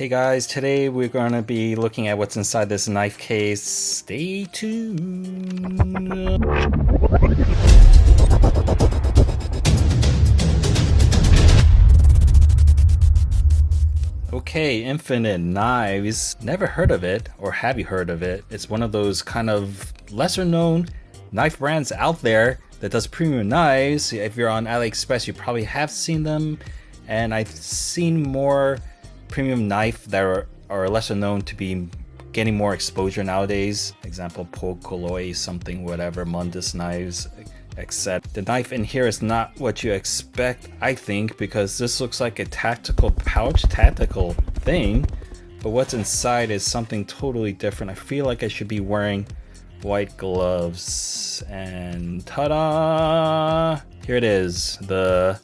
Hey guys, today we're going to be looking at what's inside this knife case. Stay tuned. Okay, Infinite Knives. Never heard of it, or have you heard of it? It's one of those kind of lesser known knife brands out there that does premium knives. If you're on AliExpress, you probably have seen them. And I've seen more premium knife that are lesser known to be getting more exposure nowadays. Example, Pokoloi, something, whatever, Mundus knives, except the knife in here is not what you expect, I think, because this looks like a tactical pouch, tactical thing, but what's inside is something totally different. I feel like I should be wearing white gloves, and ta-da! Here it is, the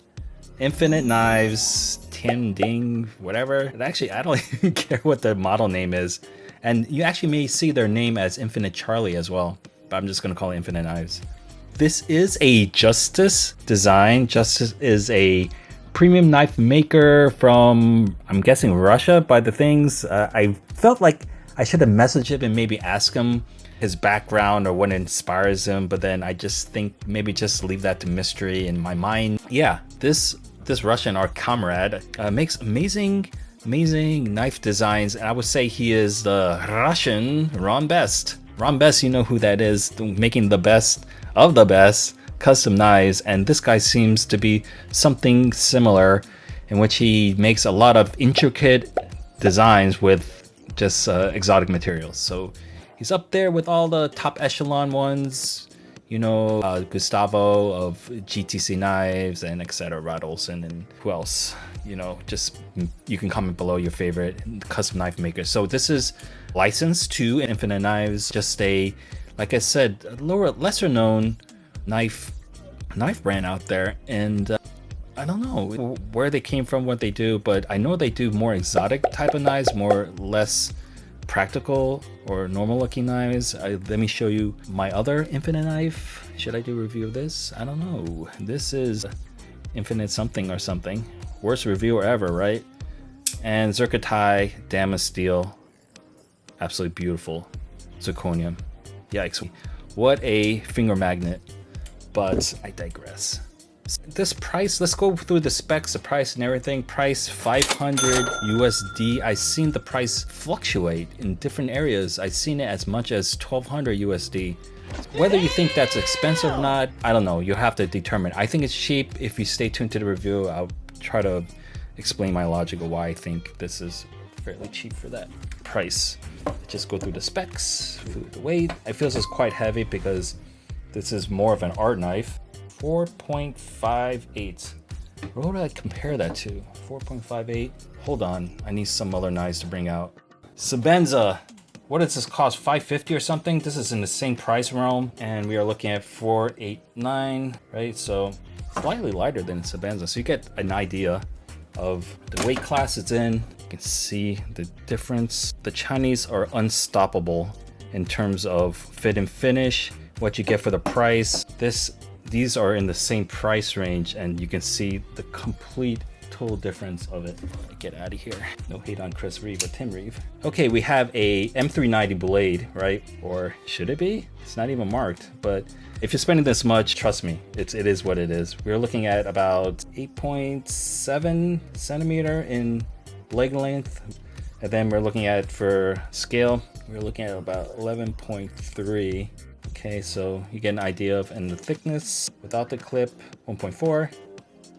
Infinite Knives Tianding, whatever. And actually, I don't even care what the model name is. And you actually may see their name as Infinite Charlie as well, but I'm just gonna call it Infinite Knives. This is a Justus design. Justus is a premium knife maker from, I'm guessing, Russia by the things. I felt like I should have messaged him and maybe ask him his background or what inspires him, but then I just think maybe just leave that to mystery in my mind. Yeah, this Russian, our comrade, makes amazing knife designs, and I would say he is the Russian Ron Best. Ron Best, you know who that is, making the best of the best custom knives, and this guy seems to be something similar, in which he makes a lot of intricate designs with just exotic materials. So he's up there with all the top echelon ones, you know, Gustavo of GTC Knives and etc. Rod Olson, and who else? You know, just you can comment below your favorite custom knife makers. So this is licensed to Infinite Knives, just a, like I said, a lesser known knife brand out there, and I don't know where they came from, what they do, but I know they do more exotic type of knives, less practical or normal looking knives. Let me show you my other Infinite knife. Should I do a review of this? I don't know. This is Infinite something or something. Worst reviewer ever, right? And Zircotai Damas steel. Absolutely beautiful. Zirconium. Yikes. What a finger magnet. But I digress. This price, let's go through the specs, the price and everything. Price 500 USD. I've seen the price fluctuate in different areas. I've seen it as much as 1200 USD. Whether you think that's expensive or not, I don't know. You'll have to determine. I think it's cheap. If you stay tuned to the review, I'll try to explain my logic of why I think this is fairly cheap for that price. Just go through the specs, through the weight. It feels it's quite heavy because this is more of an art knife. 4.58. What would I compare that to? 4.58. Hold on, I need some other knives to bring out. Sebenza. What does this cost? 550 or something? This is in the same price realm, and we are looking at 489, right? So slightly lighter than Sebenza. So you get an idea of the weight class it's in. You can see the difference. The Chinese are unstoppable in terms of fit and finish. What you get for the price. These are in the same price range, and you can see the complete total difference of it. Get out of here. No hate on Chris Reeve or Tim Reeve. Okay, we have a M390 blade, right? Or should it be? It's not even marked, but if you're spending this much, trust me, it is what it is. We're looking at about 8.7 centimeter in leg length, and then we're looking at, for scale, we're looking at about 11.3. Okay, so you get an idea of, and the thickness without the clip 1.4,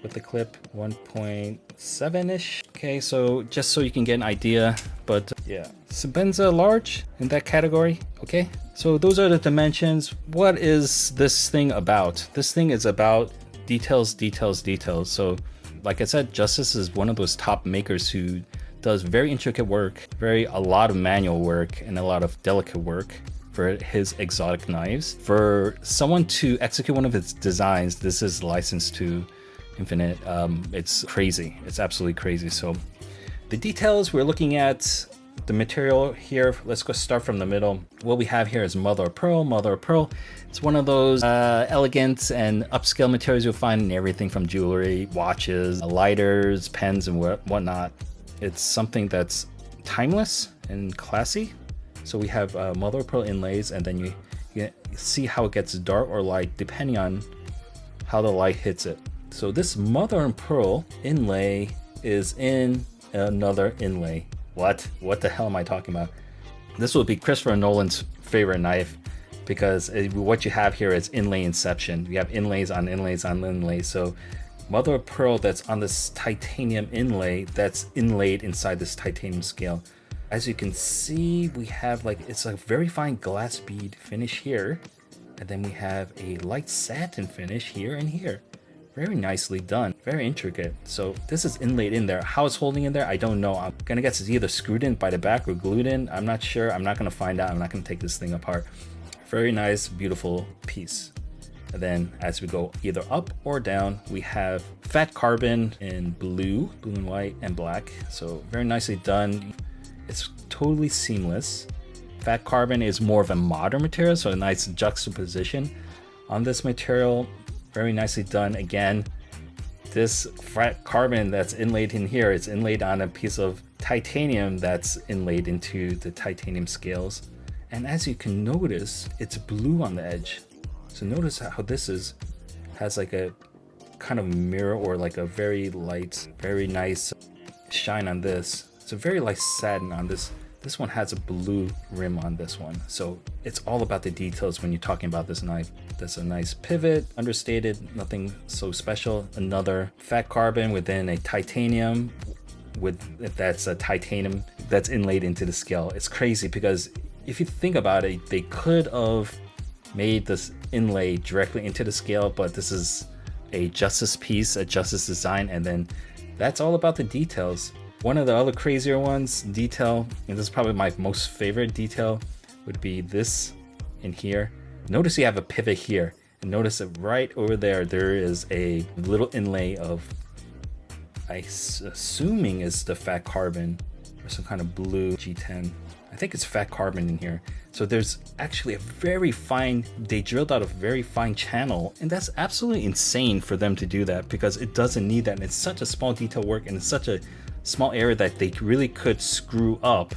with the clip 1.7-ish. Okay, so just so you can get an idea, but yeah, Sebenza large in that category. Okay, so those are the dimensions. What is this thing about? This thing is about details. So like I said, Justus is one of those top makers who does very intricate work, a lot of manual work and a lot of delicate work for his exotic knives. For someone to execute one of his designs, this is licensed to Infinite. It's crazy. It's absolutely crazy. So the details, we're looking at the material here. Let's go start from the middle. What we have here is mother of pearl. It's one of those elegant and upscale materials you'll find in everything from jewelry, watches, lighters, pens, and whatnot. It's something that's timeless and classy. So we have mother of pearl inlays, and then you see how it gets dark or light depending on how the light hits it. So this mother and pearl inlay is in another inlay. What the hell am I talking about? This will be Christopher Nolan's favorite knife, because what you have here is inlay inception. You have inlays on inlays on inlays. So mother of pearl that's on this titanium inlay that's inlaid inside this titanium scale. As you can see, we have it's a very fine glass bead finish here, and then we have a light satin finish here and here. Very nicely done, very intricate. So this is inlaid in there. How it's holding in there, I don't know. I'm gonna guess it's either screwed in by the back or glued in. I'm not sure. I'm not gonna find out. I'm not gonna take this thing apart. Very nice, beautiful piece. And then as we go either up or down, we have fat carbon in blue and white, and black. So very nicely done. It's totally seamless. Fat carbon is more of a modern material, so a nice juxtaposition on this material. Very nicely done. Again, this fat carbon that's inlaid in here, it's inlaid on a piece of titanium that's inlaid into the titanium scales. And as you can notice, it's blue on the edge. So notice how this has like a kind of mirror, or like a very light, very nice shine on this. It's a very light satin on this. This one has a blue rim on this one. So it's all about the details when you're talking about this knife. That's a nice pivot, understated, nothing so special. Another fat carbon within a titanium, that's a titanium that's inlaid into the scale. It's crazy because if you think about it, they could have made this inlay directly into the scale, but this is a Justus piece, a Justus design, and then that's all about the details. One of the other crazier ones, detail, and this is probably my most favorite detail, would be this in here. Notice you have a pivot here, and notice that right over there, there is a little inlay of, assuming is the fat carbon or some kind of blue G10. I think it's fat carbon in here. So there's actually a very fine, they drilled out a very fine channel, and that's absolutely insane for them to do that, because it doesn't need that, and it's such a small detail work, and it's such a small area that they really could screw up,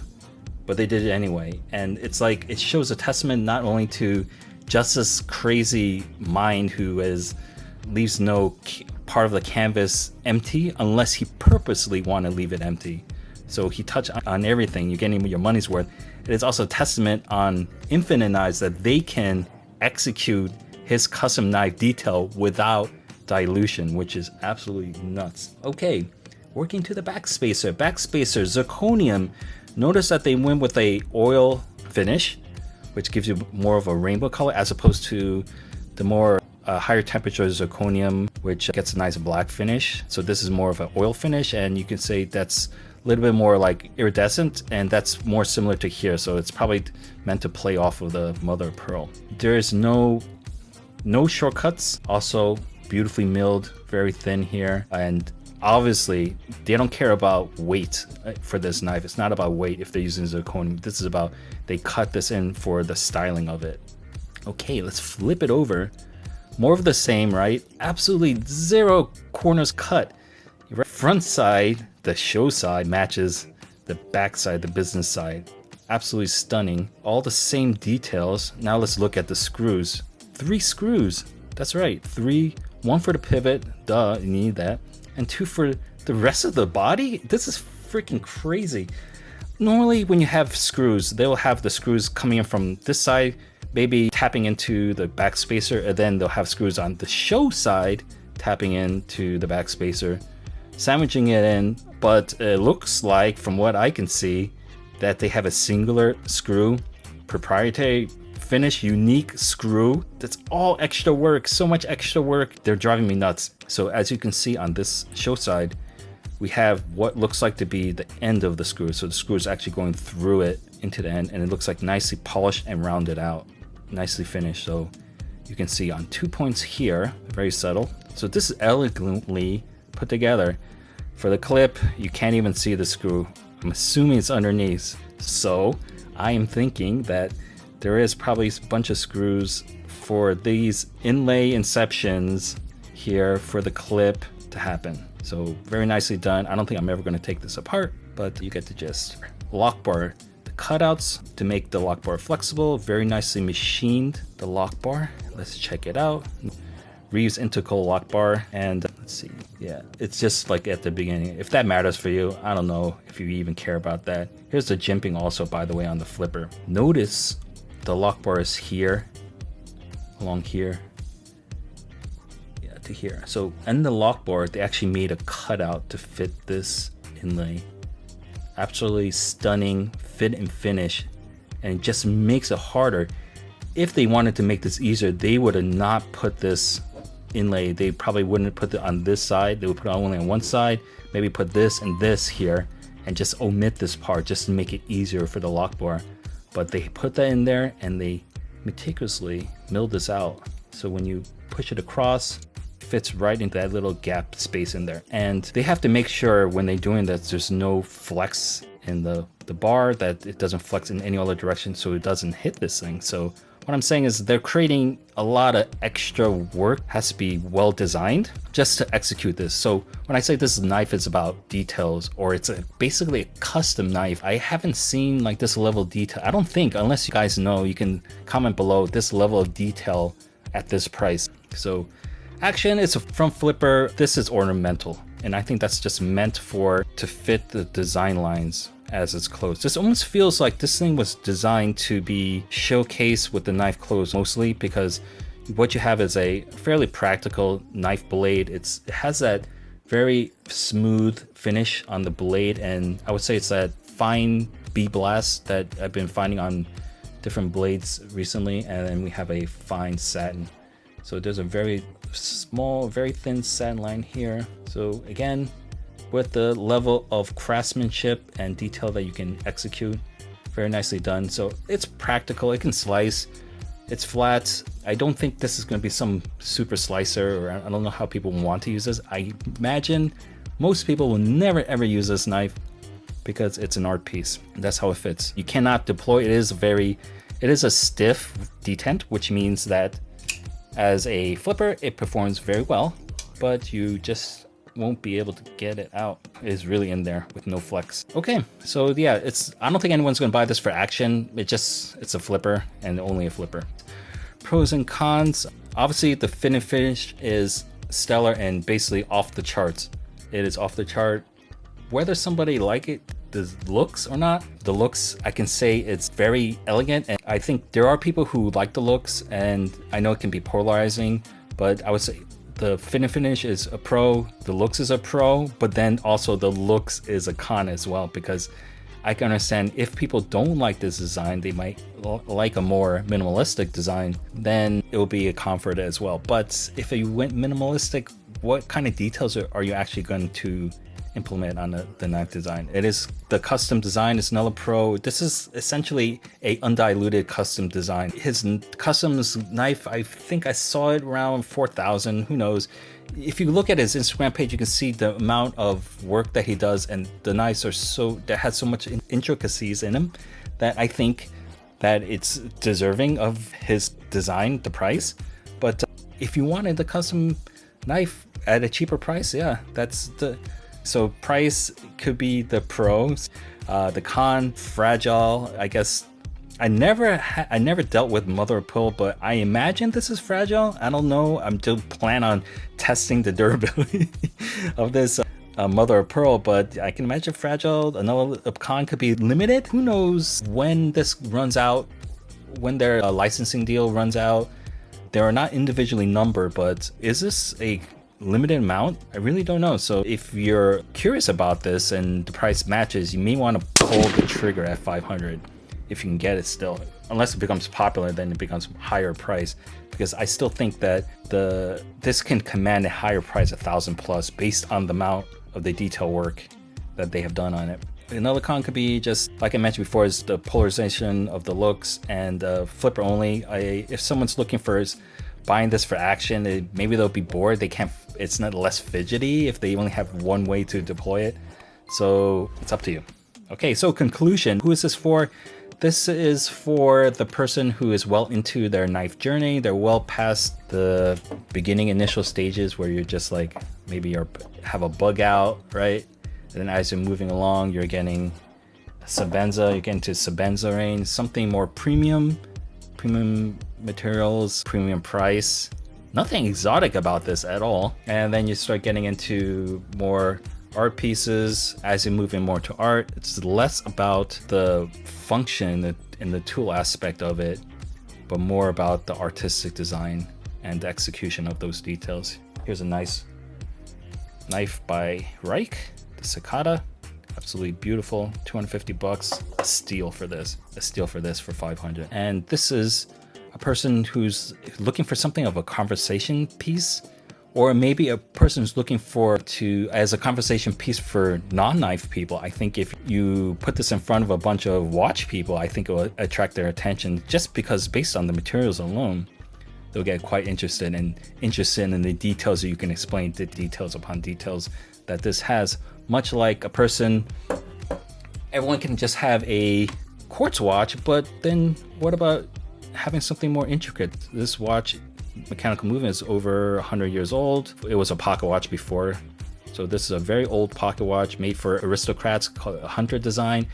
but they did it anyway. And it's like, it shows a testament not only to Justus' crazy mind, who leaves no part of the canvas empty unless he purposely want to leave it empty. So he touched on everything. You're getting your money's worth. It is also a testament on Infinite Knives that they can execute his custom knife detail without dilution, which is absolutely nuts. Okay, working to the backspacer. Backspacer, zirconium. Notice that they went with a oil finish, which gives you more of a rainbow color, as opposed to the more higher temperature zirconium, which gets a nice black finish. So this is more of an oil finish, and you can say that's a little bit more like iridescent, and that's more similar to here. So it's probably meant to play off of the mother of pearl. There is no shortcuts. Also beautifully milled, very thin here, and obviously they don't care about weight for this knife. It's not about weight if they're using zirconium. This is about, they cut this in for the styling of it. Okay, let's flip it over. More of the same, right? Absolutely zero corners cut. Your front side, the show side, matches the back side, the business side. Absolutely stunning. All the same details. Now let's look at the screws. 3 screws. That's right. 3. 1 for the pivot. Duh, you need that. And 2 for the rest of the body? This is freaking crazy. Normally when you have screws, they'll have the screws coming in from this side, maybe tapping into the back spacer, and then they'll have screws on the show side tapping into the back spacer, sandwiching it in. But it looks like, from what I can see, that they have a singular screw, proprietary finish, unique screw. That's all extra work, so much extra work. They're driving me nuts. So as you can see on this show side, we have what looks like to be the end of the screw. So the screw is actually going through it into the end, and it looks like nicely polished and rounded out, nicely finished. So you can see on 2 points here, very subtle. So this is elegantly put together. For the clip, you can't even see the screw. I'm assuming it's underneath. So I am thinking that there is probably a bunch of screws for these inlay inceptions here for the clip to happen. So very nicely done. I don't think I'm ever going to take this apart, but you get the gist. Lock bar, the cutouts to make the lock bar flexible, very nicely machined. The lock bar, let's check it out. Reeves integral lock bar, and let's see, yeah, it's just like at the beginning. If that matters for you, I don't know if you even care about that. Here's the jimping also, by the way, on the flipper. Notice the lock bar is here, along here, yeah, to here. So in the lock bar, they actually made a cutout to fit this inlay. Absolutely stunning fit and finish, and it just makes it harder. If they wanted to make this easier, they would have not put this inlay. They probably wouldn't put it on this side. They would put it only on one side, maybe put this and this here, and just omit this part just to make it easier for the lock bar. But they put that in there and they meticulously milled this out. So when you push it across, it fits right into that little gap space in there. And they have to make sure when they're doing that, there's no flex in the bar, that it doesn't flex in any other direction so it doesn't hit this thing. So what I'm saying is they're creating a lot of extra work, has to be well designed just to execute this. So when I say this knife is about details, or it's basically a custom knife, I haven't seen like this level of detail. I don't think, unless you guys know, you can comment below this level of detail at this price. So action, it's a front flipper. This is ornamental, and I think that's just meant to fit the design lines as it's closed. This almost feels like this thing was designed to be showcased with the knife closed mostly, because what you have is a fairly practical knife blade. It has that very smooth finish on the blade, and I would say it's that fine bee blast that I've been finding on different blades recently, and then we have a fine satin. So there's a very small, very thin satin line here. So again, with the level of craftsmanship and detail that you can execute, very nicely done. So it's practical, it can slice, it's flat. I don't think this is going to be some super slicer, or I don't know how people want to use this. I imagine most people will never ever use this knife because it's an art piece. That's how it fits. You cannot deploy. It is a stiff detent, which means that as a flipper it performs very well, but you just won't be able to get it out. It is really in there with no flex. Okay, so yeah, I don't think anyone's gonna buy this for action. It's a flipper and only a flipper. Pros and cons. Obviously the fit and finish is stellar and basically off the charts. It is off the chart. Whether somebody like it, the looks or not, the looks, I can say it's very elegant, and I think there are people who like the looks, and I know it can be polarizing, but I would say the fit and finish is a pro, the looks is a pro, but then also the looks is a con as well, because I can understand if people don't like this design, they might like a more minimalistic design, then it will be a comfort as well. But if you went minimalistic, what kind of details are you actually going to implement on the knife design? It is the custom design. It's another pro. This is essentially a undiluted custom design. His customs knife, I think I saw it around 4,000. Who knows? If you look at his Instagram page, you can see the amount of work that he does, and the knives are that has so much intricacies in them that I think that it's deserving of his design, the price. But if you wanted the custom knife at a cheaper price, yeah, so price could be the pros. The con, fragile. I guess I never dealt with mother of pearl, but I imagine this is fragile. I don't know. I'm still plan on testing the durability of this mother of pearl, but I can imagine fragile. Another con could be limited. Who knows when this runs out, when their licensing deal runs out. They are not individually numbered, but is this a limited amount? I really don't know. So if you're curious about this and the price matches, you may want to pull the trigger at 500 if you can get it still. Unless it becomes popular, then it becomes higher price, because I still think that this can command a higher price, 1,000 plus, based on the amount of the detail work that they have done on it. Another con could be, just like I mentioned before, is the polarization of the looks and flipper only. If someone's looking for buying this for action, maybe they'll be bored. It's not less fidgety if they only have one way to deploy it. So it's up to you. Okay, so conclusion. Who is this for? This is for the person who is well into their knife journey. They're well past the beginning initial stages where you're just like, maybe you have a bug out, right? And then as you're moving along, you're getting Sabenza, you get into Sabenza range, something more premium materials, premium price. Nothing exotic about this at all. And then you start getting into more art pieces. As you move in more to art, it's less about the function and the tool aspect of it, but more about the artistic design and the execution of those details. Here's a nice knife by Reich, the Cicada. Absolutely beautiful, 250 bucks. A steal for this for 500. And this is a person who's looking for something of a conversation piece, or maybe a person who's looking as a conversation piece for non-knife people. I think if you put this in front of a bunch of watch people, I think it will attract their attention, just because based on the materials alone, they'll get quite interested in the details that you can explain, the details upon details that this has. Much like a person, everyone can just have a quartz watch, but then what about having something more intricate? This watch, mechanical movement, is over 100 years old. It was a pocket watch before. So this is a very old pocket watch made for aristocrats, called a hunter design.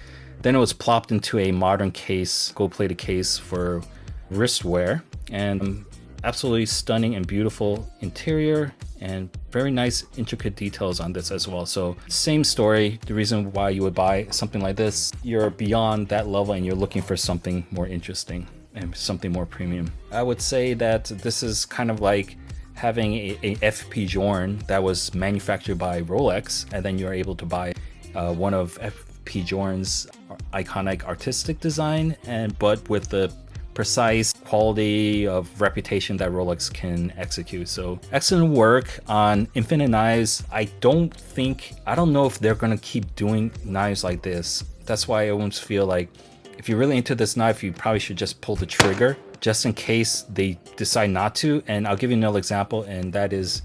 Then it was plopped into a modern case, gold-plated case for wrist wear, and absolutely stunning and beautiful interior, and very nice intricate details on this as well. So same story, the reason why you would buy something like this, you're beyond that level and you're looking for something more interesting and something more premium. I would say that this is kind of like having a FP Journe that was manufactured by Rolex, and then you're able to buy one of FP Journe's iconic artistic design, but with the precise quality of reputation that Rolex can execute. So excellent work on Infinite Knives. I don't know if they're gonna keep doing knives like this. That's why I almost feel like if you're really into this knife, you probably should just pull the trigger just in case they decide not to. And I'll give you another example, and that is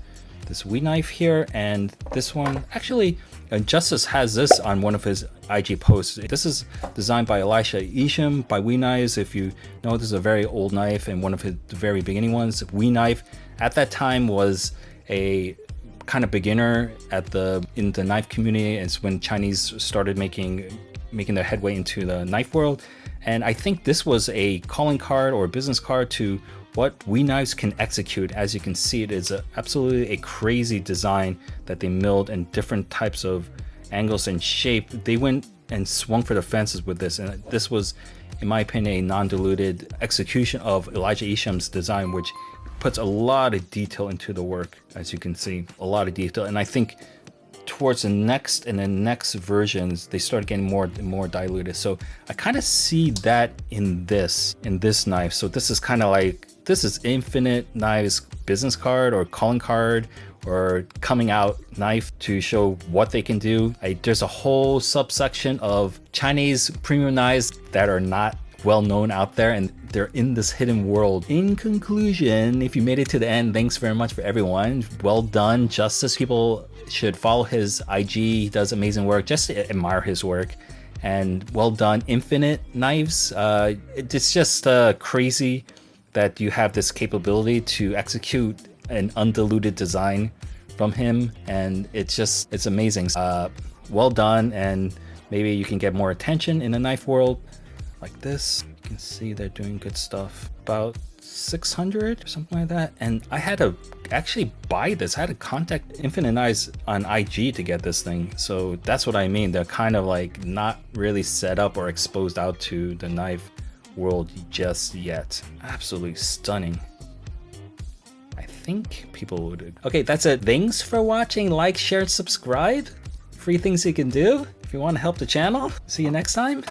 this Wee knife here, and this one. Actually, Justus has this on one of his IG posts. This is designed by Elisha Isham by Wee Knives. If you know, this is a very old knife and one of his very beginning ones. Wee knife at that time was a kind of beginner in the knife community. It's when Chinese started making their headway into the knife world. And I think this was a calling card or a business card to what Wee Knives can execute. As you can see, it is absolutely a crazy design that they milled in different types of angles and shape. They went and swung for the fences with this, and this was, in my opinion, a non-diluted execution of Elijah Isham's design, which puts a lot of detail into the work. As you can see, a lot of detail. And I think towards the next versions, they started getting more and more diluted. So I kind of see that in this knife. So this is kind of like, this is Infinite Knives business card or calling card or coming out knife to show what they can do. There's a whole subsection of Chinese premium knives that are not well known out there, and they're in this hidden world. In conclusion, if you made it to the end, thanks very much for everyone. Well done, Justus. People should follow his IG. He does amazing work. Just admire his work. And well done, Infinite Knives. It's just crazy that you have this capability to execute an undiluted design from him, and it's amazing. Well done, and maybe you can get more attention in the knife world like this. You can see they're doing good stuff. About 600 or something like that. And I had to actually buy this. I had to contact Infinite Knives on IG to get this thing. So that's what I mean. They're kind of like not really set up or exposed out to the knife world just yet. Absolutely stunning. I think people would. Okay, that's it. Thanks for watching. Like, share, subscribe. Free things you can do if you want to help the channel. See you next time.